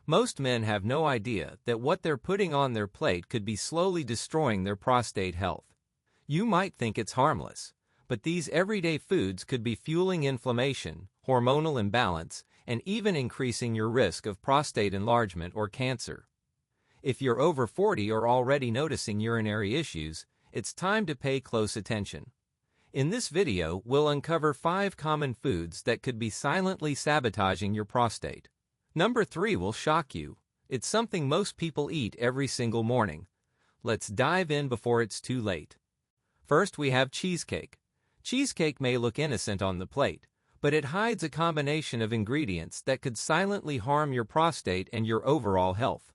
Most men have no idea that what they're putting on their plate could be slowly destroying their prostate health. You might think it's harmless, but these everyday foods could be fueling inflammation, hormonal imbalance, and even increasing your risk of prostate enlargement or cancer. If you're over 40 or already noticing urinary issues, it's time to pay close attention. In this video, we'll uncover 5 common foods that could be silently sabotaging your prostate. Number 3 will shock you. It's something most people eat every single morning. Let's dive in before it's too late. First, we have cheesecake. Cheesecake may look innocent on the plate, but it hides a combination of ingredients that could silently harm your prostate and your overall health.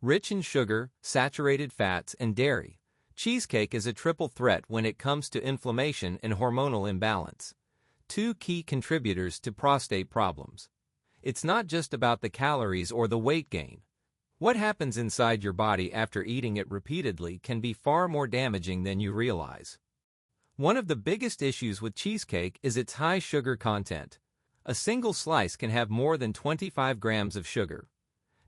Rich in sugar, saturated fats, and dairy, cheesecake is a triple threat when it comes to inflammation and hormonal imbalance, 2 key contributors to prostate problems. It's not just about the calories or the weight gain. What happens inside your body after eating it repeatedly can be far more damaging than you realize. One of the biggest issues with cheesecake is its high sugar content. A single slice can have more than 25 grams of sugar.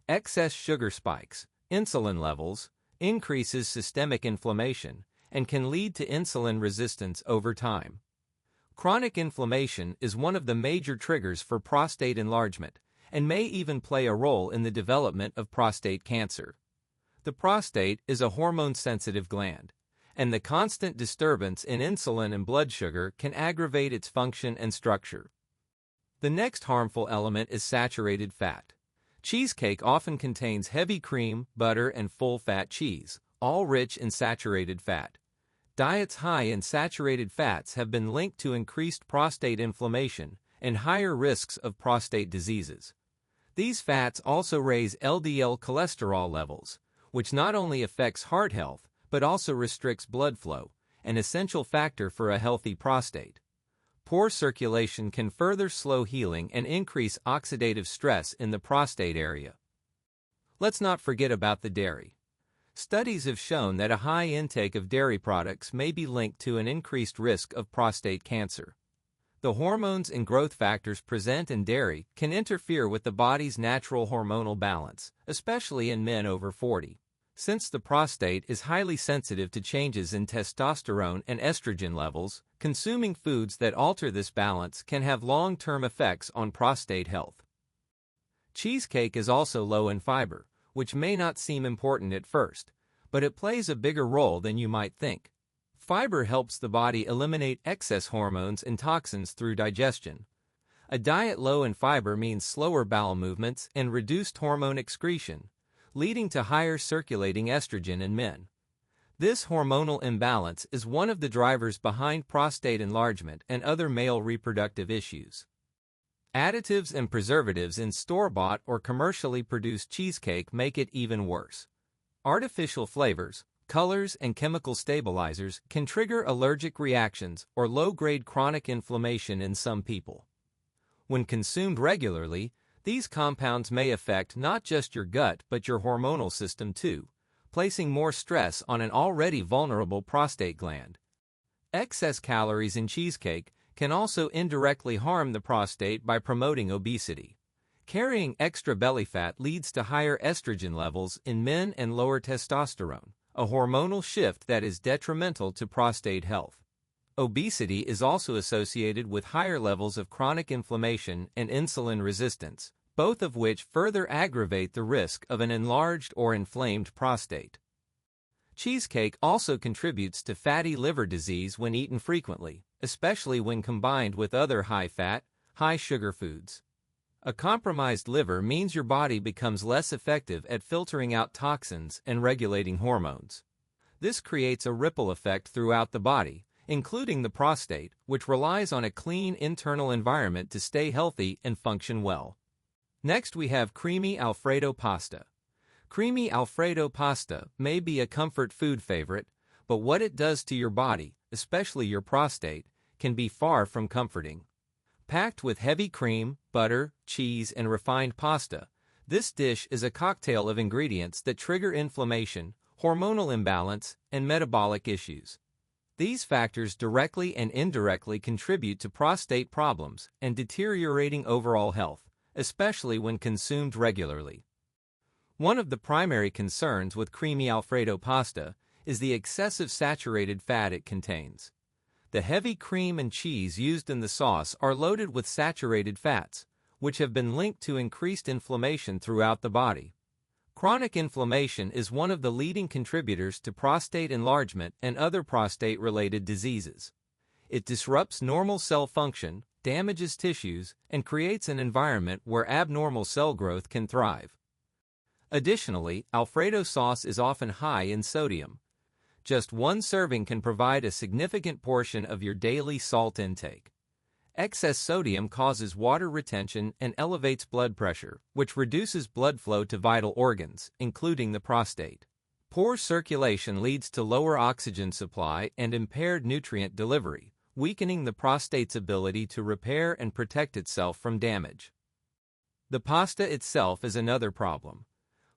Excess sugar spikes insulin levels, increases systemic inflammation, and can lead to insulin resistance over time. Chronic inflammation is one of the major triggers for prostate enlargement and may even play a role in the development of prostate cancer. The prostate is a hormone-sensitive gland, and the constant disturbance in insulin and blood sugar can aggravate its function and structure. The next harmful element is saturated fat. Cheesecake often contains heavy cream, butter, and full-fat cheese, all rich in saturated fat. Diets high in saturated fats have been linked to increased prostate inflammation and higher risks of prostate diseases. These fats also raise LDL cholesterol levels, which not only affects heart health but also restricts blood flow, an essential factor for a healthy prostate. Poor circulation can further slow healing and increase oxidative stress in the prostate area. Let's not forget about the dairy. Studies have shown that a high intake of dairy products may be linked to an increased risk of prostate cancer. The hormones and growth factors present in dairy can interfere with the body's natural hormonal balance, especially in men over 40. Since the prostate is highly sensitive to changes in testosterone and estrogen levels, consuming foods that alter this balance can have long-term effects on prostate health. Cheesecake is also low in fiber, which may not seem important at first, but it plays a bigger role than you might think. Fiber helps the body eliminate excess hormones and toxins through digestion. A diet low in fiber means slower bowel movements and reduced hormone excretion, leading to higher circulating estrogen in men. This hormonal imbalance is one of the drivers behind prostate enlargement and other male reproductive issues. Additives and preservatives in store-bought or commercially produced cheesecake make it even worse. Artificial flavors, colors, and chemical stabilizers can trigger allergic reactions or low-grade chronic inflammation in some people. When consumed regularly, these compounds may affect not just your gut but your hormonal system too, placing more stress on an already vulnerable prostate gland. Excess calories in cheesecake can also indirectly harm the prostate by promoting obesity. Carrying extra belly fat leads to higher estrogen levels in men and lower testosterone, a hormonal shift that is detrimental to prostate health. Obesity is also associated with higher levels of chronic inflammation and insulin resistance, both of which further aggravate the risk of an enlarged or inflamed prostate. Cheesecake also contributes to fatty liver disease when eaten frequently, especially when combined with other high-fat, high-sugar foods. A compromised liver means your body becomes less effective at filtering out toxins and regulating hormones. This creates a ripple effect throughout the body, including the prostate, which relies on a clean internal environment to stay healthy and function well. Next, we have creamy Alfredo pasta. Creamy Alfredo pasta may be a comfort food favorite, but what it does to your body, especially your prostate, can be far from comforting. Packed with heavy cream, butter, cheese, and refined pasta, this dish is a cocktail of ingredients that trigger inflammation, hormonal imbalance, and metabolic issues. These factors directly and indirectly contribute to prostate problems and deteriorating overall health, especially when consumed regularly. One of the primary concerns with creamy Alfredo pasta is the excessive saturated fat it contains. The heavy cream and cheese used in the sauce are loaded with saturated fats, which have been linked to increased inflammation throughout the body. Chronic inflammation is one of the leading contributors to prostate enlargement and other prostate-related diseases. It disrupts normal cell function, damages tissues, and creates an environment where abnormal cell growth can thrive. Additionally, Alfredo sauce is often high in sodium. Just one serving can provide a significant portion of your daily salt intake. Excess sodium causes water retention and elevates blood pressure, which reduces blood flow to vital organs, including the prostate. Poor circulation leads to lower oxygen supply and impaired nutrient delivery, weakening the prostate's ability to repair and protect itself from damage. The pasta itself is another problem.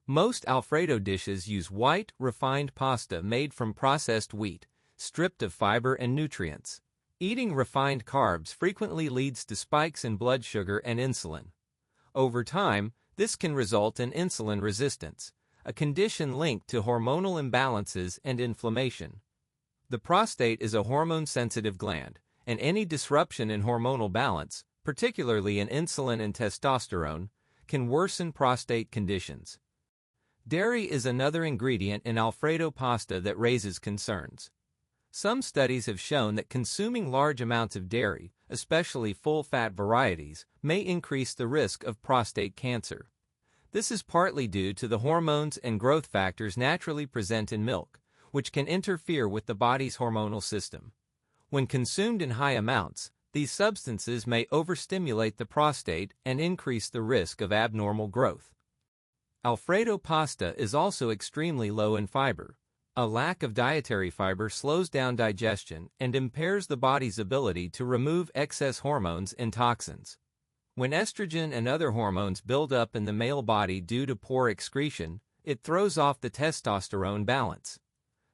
Most Alfredo dishes use white, refined pasta made from processed wheat, stripped of fiber and nutrients. Eating refined carbs frequently leads to spikes in blood sugar and insulin. Over time, this can result in insulin resistance, a condition linked to hormonal imbalances and inflammation. The prostate is a hormone-sensitive gland, and any disruption in hormonal balance, particularly in insulin and testosterone, can worsen prostate conditions. Dairy is another ingredient in Alfredo pasta that raises concerns. Some studies have shown that consuming large amounts of dairy, especially full-fat varieties, may increase the risk of prostate cancer. This is partly due to the hormones and growth factors naturally present in milk, which can interfere with the body's hormonal system. When consumed in high amounts, these substances may overstimulate the prostate and increase the risk of abnormal growth. Alfredo pasta is also extremely low in fiber. A lack of dietary fiber slows down digestion and impairs the body's ability to remove excess hormones and toxins. When estrogen and other hormones build up in the male body due to poor excretion, it throws off the testosterone balance.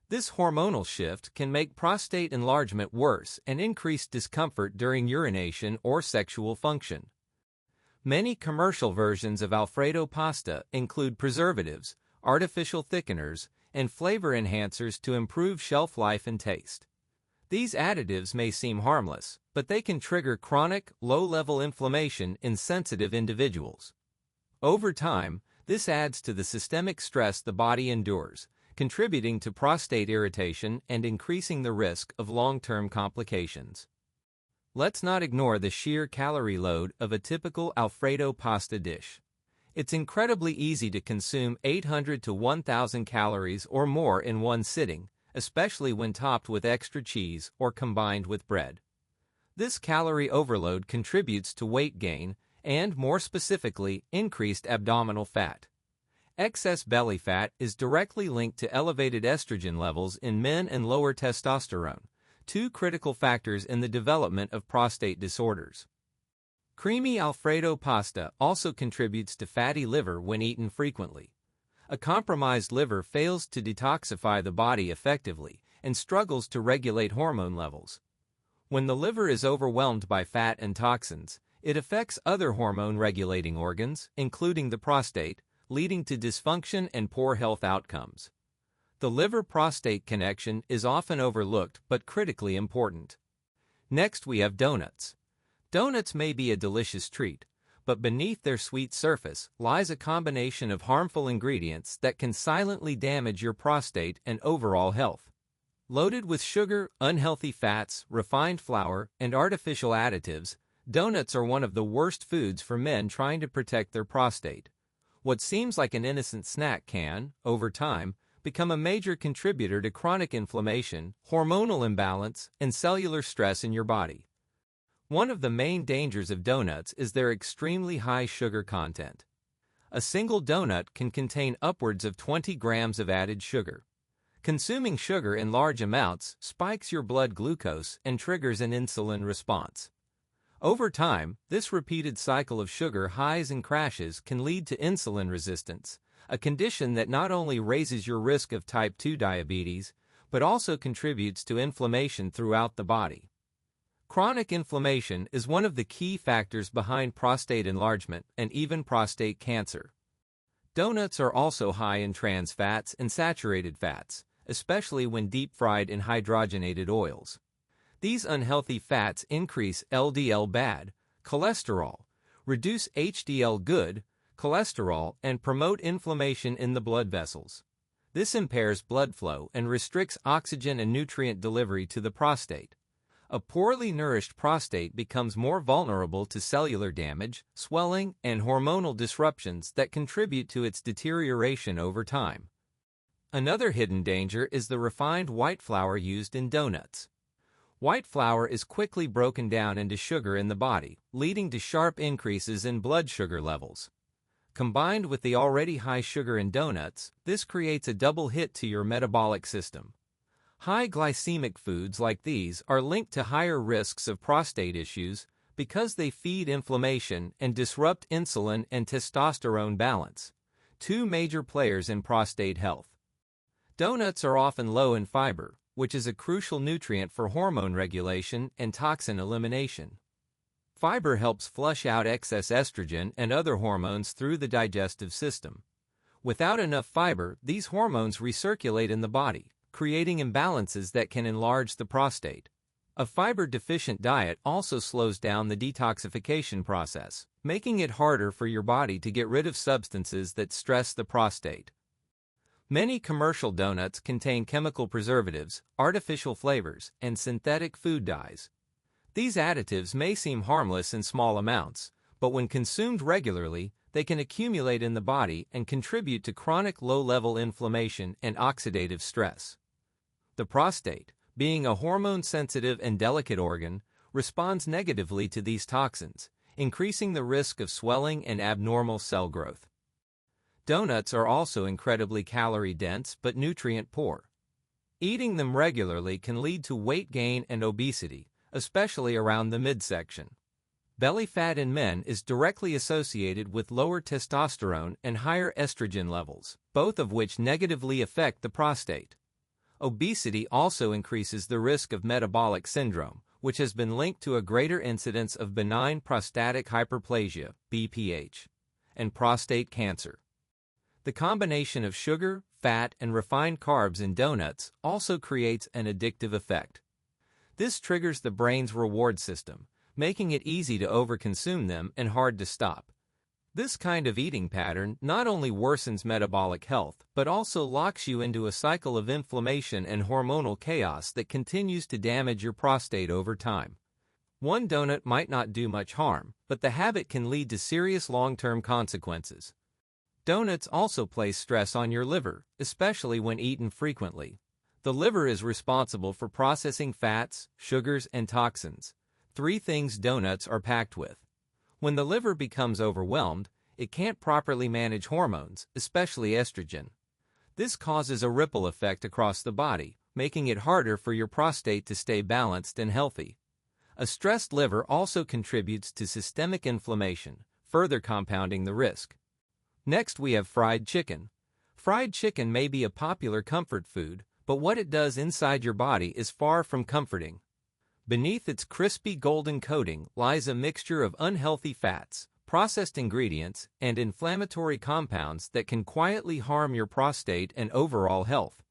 This hormonal shift can make prostate enlargement worse and increase discomfort during urination or sexual function. Many commercial versions of Alfredo pasta include preservatives, artificial thickeners, and flavor enhancers to improve shelf life and taste. These additives may seem harmless, but they can trigger chronic, low-level inflammation in sensitive individuals. Over time, this adds to the systemic stress the body endures, contributing to prostate irritation and increasing the risk of long-term complications. Let's not ignore the sheer calorie load of a typical Alfredo pasta dish. It's incredibly easy to consume 800 to 1,000 calories or more in one sitting, especially when topped with extra cheese or combined with bread. This calorie overload contributes to weight gain and, more specifically, increased abdominal fat. Excess belly fat is directly linked to elevated estrogen levels in men and lower testosterone, two critical factors in the development of prostate disorders. Creamy Alfredo pasta also contributes to fatty liver when eaten frequently. A compromised liver fails to detoxify the body effectively and struggles to regulate hormone levels. When the liver is overwhelmed by fat and toxins, it affects other hormone-regulating organs, including the prostate, leading to dysfunction and poor health outcomes. The liver-prostate connection is often overlooked but critically important. Next, we have donuts. Donuts may be a delicious treat, but beneath their sweet surface lies a combination of harmful ingredients that can silently damage your prostate and overall health. Loaded with sugar, unhealthy fats, refined flour, and artificial additives, donuts are one of the worst foods for men trying to protect their prostate. What seems like an innocent snack can, over time, become a major contributor to chronic inflammation, hormonal imbalance, and cellular stress in your body. One of the main dangers of donuts is their extremely high sugar content. A single donut can contain upwards of 20 grams of added sugar. Consuming sugar in large amounts spikes your blood glucose and triggers an insulin response. Over time, this repeated cycle of sugar highs and crashes can lead to insulin resistance, a condition that not only raises your risk of type 2 diabetes, but also contributes to inflammation throughout the body. Chronic inflammation is one of the key factors behind prostate enlargement and even prostate cancer. Donuts are also high in trans fats and saturated fats, especially when deep-fried in hydrogenated oils. These unhealthy fats increase LDL bad cholesterol, reduce HDL good cholesterol, and promote inflammation in the blood vessels. This impairs blood flow and restricts oxygen and nutrient delivery to the prostate. A poorly nourished prostate becomes more vulnerable to cellular damage, swelling, and hormonal disruptions that contribute to its deterioration over time. Another hidden danger is the refined white flour used in donuts. White flour is quickly broken down into sugar in the body, leading to sharp increases in blood sugar levels. Combined with the already high sugar in donuts, this creates a double hit to your metabolic system. High glycemic foods like these are linked to higher risks of prostate issues because they feed inflammation and disrupt insulin and testosterone balance, two major players in prostate health. Donuts are often low in fiber, which is a crucial nutrient for hormone regulation and toxin elimination. Fiber helps flush out excess estrogen and other hormones through the digestive system. Without enough fiber, these hormones recirculate in the body, creating imbalances that can enlarge the prostate. A fiber-deficient diet also slows down the detoxification process, making it harder for your body to get rid of substances that stress the prostate. Many commercial donuts contain chemical preservatives, artificial flavors, and synthetic food dyes. These additives may seem harmless in small amounts, but when consumed regularly, they can accumulate in the body and contribute to chronic low-level inflammation and oxidative stress. The prostate, being a hormone-sensitive and delicate organ, responds negatively to these toxins, increasing the risk of swelling and abnormal cell growth. Donuts are also incredibly calorie-dense but nutrient-poor. Eating them regularly can lead to weight gain and obesity, especially around the midsection. Belly fat in men is directly associated with lower testosterone and higher estrogen levels, both of which negatively affect the prostate. Obesity also increases the risk of metabolic syndrome, which has been linked to a greater incidence of benign prostatic hyperplasia, BPH, and prostate cancer. The combination of sugar, fat, and refined carbs in donuts also creates an addictive effect. This triggers the brain's reward system, making it easy to overconsume them and hard to stop. This kind of eating pattern not only worsens metabolic health, but also locks you into a cycle of inflammation and hormonal chaos that continues to damage your prostate over time. One donut might not do much harm, but the habit can lead to serious long-term consequences. Donuts also place stress on your liver, especially when eaten frequently. The liver is responsible for processing fats, sugars, and toxins, three things donuts are packed with. When the liver becomes overwhelmed, it can't properly manage hormones, especially estrogen. This causes a ripple effect across the body, making it harder for your prostate to stay balanced and healthy. A stressed liver also contributes to systemic inflammation, further compounding the risk. Next, we have fried chicken. Fried chicken may be a popular comfort food, but what it does inside your body is far from comforting. Beneath its crispy golden coating lies a mixture of unhealthy fats, processed ingredients, and inflammatory compounds that can quietly harm your prostate and overall health.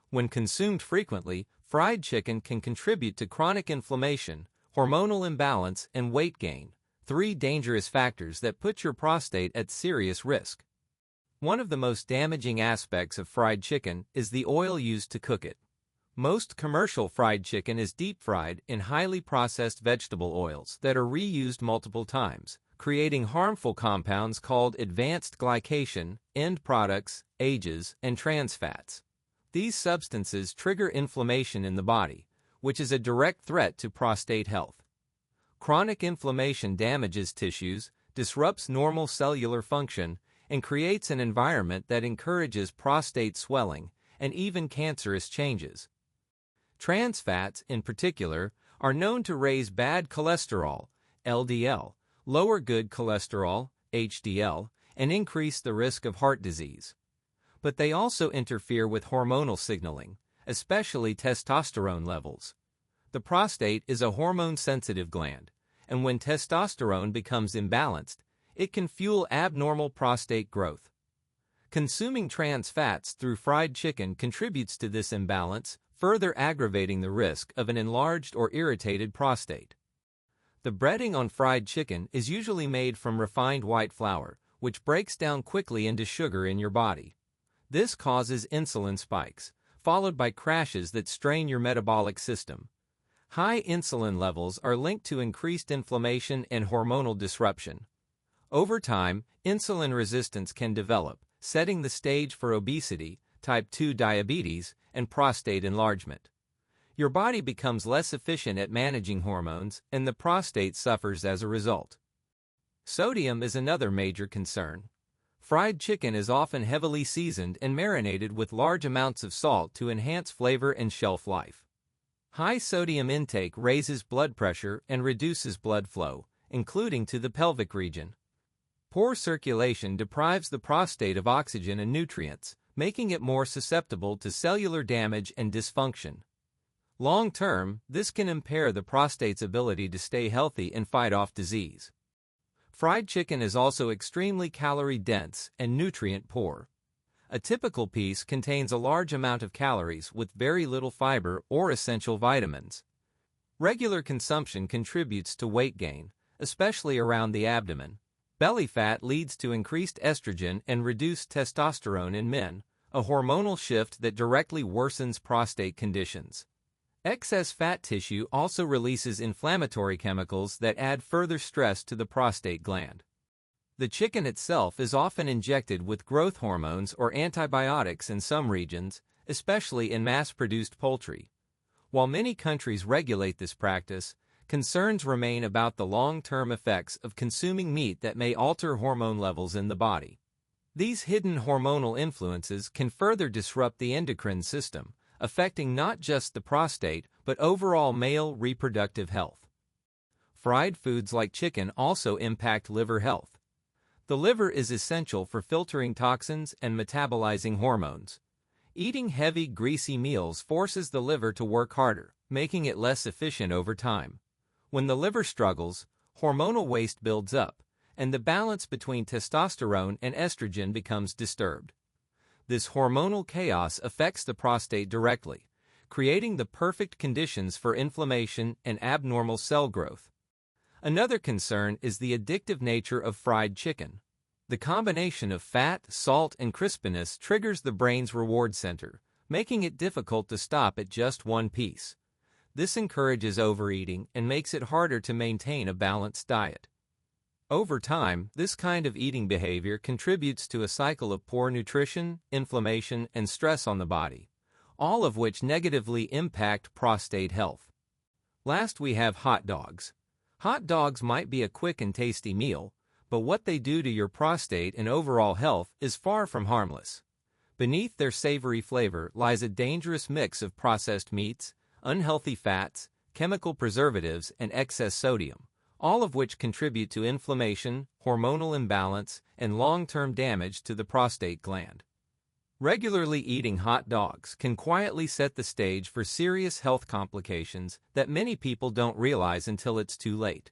When consumed frequently, fried chicken can contribute to chronic inflammation, hormonal imbalance, and weight gain, three dangerous factors that put your prostate at serious risk. One of the most damaging aspects of fried chicken is the oil used to cook it. Most commercial fried chicken is deep-fried in highly processed vegetable oils that are reused multiple times, creating harmful compounds called advanced glycation, end products, ages, and trans fats. These substances trigger inflammation in the body, which is a direct threat to prostate health. Chronic inflammation damages tissues, disrupts normal cellular function, and creates an environment that encourages prostate swelling and even cancerous changes. Trans fats, in particular, are known to raise bad cholesterol, LDL, lower good cholesterol, HDL, and increase the risk of heart disease. But they also interfere with hormonal signaling, especially testosterone levels. The prostate is a hormone-sensitive gland, and when testosterone becomes imbalanced, it can fuel abnormal prostate growth. Consuming trans fats through fried chicken contributes to this imbalance, further aggravating the risk of an enlarged or irritated prostate. The breading on fried chicken is usually made from refined white flour, which breaks down quickly into sugar in your body. This causes insulin spikes, followed by crashes that strain your metabolic system. High insulin levels are linked to increased inflammation and hormonal disruption. Over time, insulin resistance can develop, setting the stage for obesity, type 2 diabetes, and prostate enlargement. Your body becomes less efficient at managing hormones, and the prostate suffers as a result. Sodium is another major concern. Fried chicken is often heavily seasoned and marinated with large amounts of salt to enhance flavor and shelf life. High sodium intake raises blood pressure and reduces blood flow, including to the pelvic region. Poor circulation deprives the prostate of oxygen and nutrients, making it more susceptible to cellular damage and dysfunction. Long-term, this can impair the prostate's ability to stay healthy and fight off disease. Fried chicken is also extremely calorie-dense and nutrient-poor. A typical piece contains a large amount of calories with very little fiber or essential vitamins. Regular consumption contributes to weight gain, especially around the abdomen. Belly fat leads to increased estrogen and reduced testosterone in men, a hormonal shift that directly worsens prostate conditions. Excess fat tissue also releases inflammatory chemicals that add further stress to the prostate gland. The chicken itself is often injected with growth hormones or antibiotics in some regions, especially in mass-produced poultry. While many countries regulate this practice, concerns remain about the long-term effects of consuming meat that may alter hormone levels in the body. These hidden hormonal influences can further disrupt the endocrine system, affecting not just the prostate but overall male reproductive health. Fried foods like chicken also impact liver health. The liver is essential for filtering toxins and metabolizing hormones. Eating heavy, greasy meals forces the liver to work harder, making it less efficient over time. When the liver struggles, hormonal waste builds up, and the balance between testosterone and estrogen becomes disturbed. This hormonal chaos affects the prostate directly, creating the perfect conditions for inflammation and abnormal cell growth. Another concern is the addictive nature of fried chicken. The combination of fat, salt, and crispiness triggers the brain's reward center, making it difficult to stop at just one piece. This encourages overeating and makes it harder to maintain a balanced diet. Over time, this kind of eating behavior contributes to a cycle of poor nutrition, inflammation, and stress on the body, all of which negatively impact prostate health. Last, we have hot dogs. Hot dogs might be a quick and tasty meal, but what they do to your prostate and overall health is far from harmless. Beneath their savory flavor lies a dangerous mix of processed meats, unhealthy fats, chemical preservatives, and excess sodium, all of which contribute to inflammation, hormonal imbalance, and long-term damage to the prostate gland. Regularly eating hot dogs can quietly set the stage for serious health complications that many people don't realize until it's too late.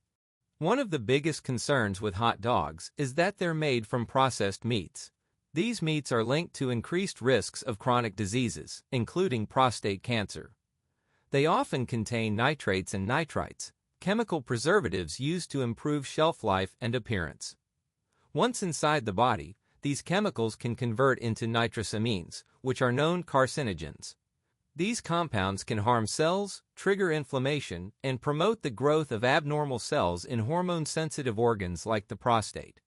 One of the biggest concerns with hot dogs is that they're made from processed meats. These meats are linked to increased risks of chronic diseases, including prostate cancer. They often contain nitrates and nitrites, chemical preservatives used to improve shelf life and appearance. Once inside the body, these chemicals can convert into nitrosamines, which are known carcinogens. These compounds can harm cells, trigger inflammation, and promote the growth of abnormal cells in hormone-sensitive organs like the prostate.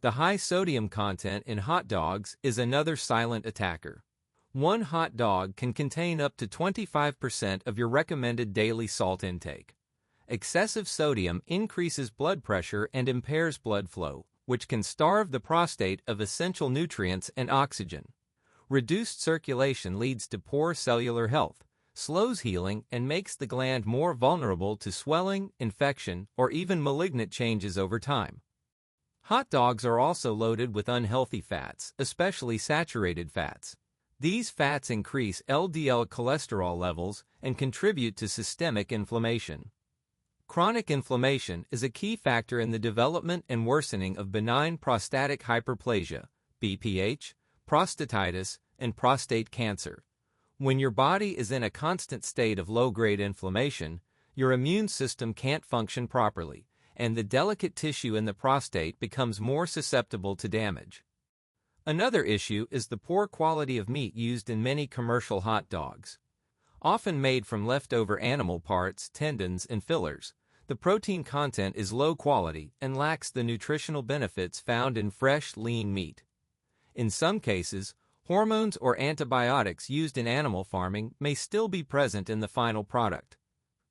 The high sodium content in hot dogs is another silent attacker. One hot dog can contain up to 25% of your recommended daily salt intake. Excessive sodium increases blood pressure and impairs blood flow, which can starve the prostate of essential nutrients and oxygen. Reduced circulation leads to poor cellular health, slows healing, and makes the gland more vulnerable to swelling, infection, or even malignant changes over time. Hot dogs are also loaded with unhealthy fats, especially saturated fats. These fats increase LDL cholesterol levels and contribute to systemic inflammation. Chronic inflammation is a key factor in the development and worsening of benign prostatic hyperplasia, BPH, prostatitis, and prostate cancer. When your body is in a constant state of low-grade inflammation, your immune system can't function properly, and the delicate tissue in the prostate becomes more susceptible to damage. Another issue is the poor quality of meat used in many commercial hot dogs. Often made from leftover animal parts, tendons, and fillers, the protein content is low quality and lacks the nutritional benefits found in fresh, lean meat. In some cases, hormones or antibiotics used in animal farming may still be present in the final product.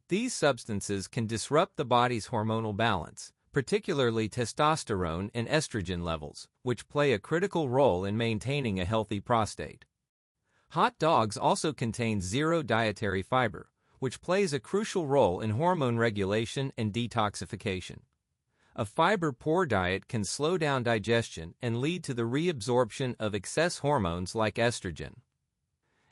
These substances can disrupt the body's hormonal balance, particularly testosterone and estrogen levels, which play a critical role in maintaining a healthy prostate. Hot dogs also contain zero dietary fiber, which plays a crucial role in hormone regulation and detoxification. A fiber-poor diet can slow down digestion and lead to the reabsorption of excess hormones like estrogen.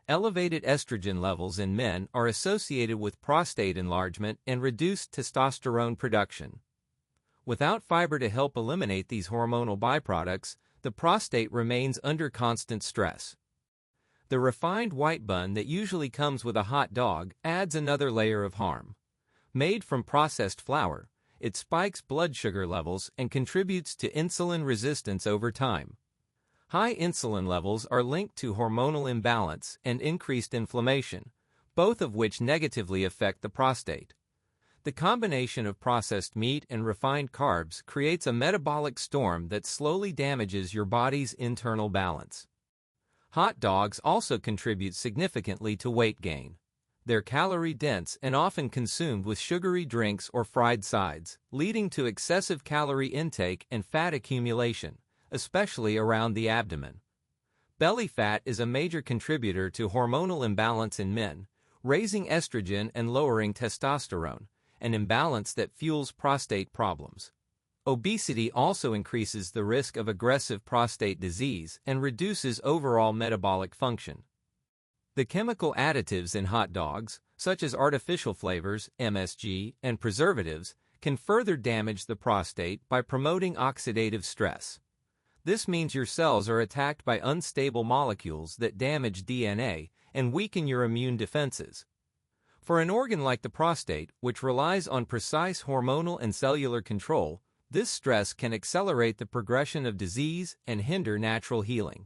Elevated estrogen levels in men are associated with prostate enlargement and reduced testosterone production. Without fiber to help eliminate these hormonal byproducts, the prostate remains under constant stress. The refined white bun that usually comes with a hot dog adds another layer of harm. Made from processed flour, it spikes blood sugar levels and contributes to insulin resistance over time. High insulin levels are linked to hormonal imbalance and increased inflammation, both of which negatively affect the prostate. The combination of processed meat and refined carbs creates a metabolic storm that slowly damages your body's internal balance. Hot dogs also contribute significantly to weight gain. They're calorie-dense and often consumed with sugary drinks or fried sides, leading to excessive calorie intake and fat accumulation, especially around the abdomen. Belly fat is a major contributor to hormonal imbalance in men, raising estrogen and lowering testosterone, an imbalance that fuels prostate problems. Obesity also increases the risk of aggressive prostate disease and reduces overall metabolic function. The chemical additives in hot dogs, such as artificial flavors, MSG, and preservatives, can further damage the prostate by promoting oxidative stress. This means your cells are attacked by unstable molecules that damage DNA and weaken your immune defenses. For an organ like the prostate, which relies on precise hormonal and cellular control, this stress can accelerate the progression of disease and hinder natural healing.